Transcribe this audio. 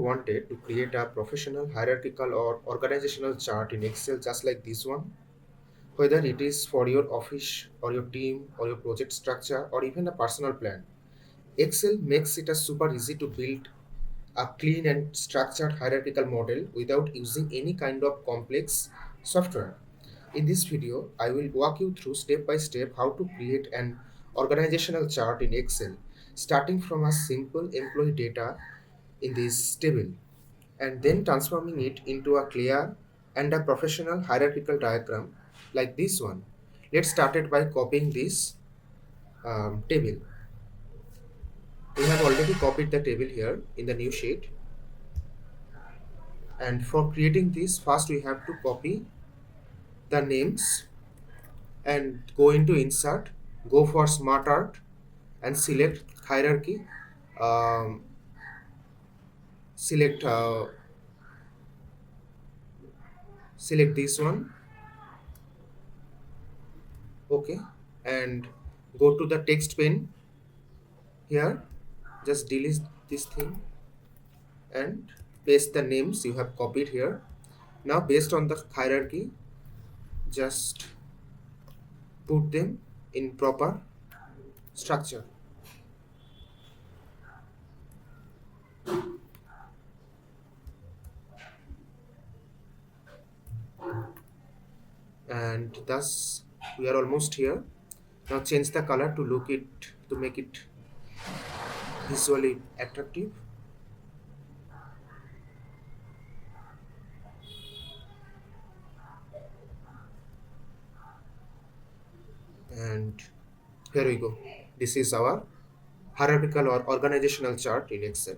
wanted to create a professional, hierarchical, or organizational chart in Excel just like this one, whether it is for your office or your team or your project structure or even a personal plan, Excel makes it a super easy to build a clean and structured hierarchical model without using any kind of complex software. In this video, I will walk you through step by step how to create an organizational chart in Excel, starting from a simple employee data in this table and then transforming it into a clear and a professional hierarchical diagram like this one. Let's start it by copying this table. We have already copied the table here in the new sheet, and for creating this, first we have to copy the names and go into insert, go for SmartArt and select hierarchy, um, select select this one, okay, and go to the text pane here, just delete this thing and paste the names you have copied here. Now based on the hierarchy, just put them in proper structure. And thus we are almost here. Now change the color to make it visually attractive. And here we go. This is our hierarchical or organizational chart in Excel.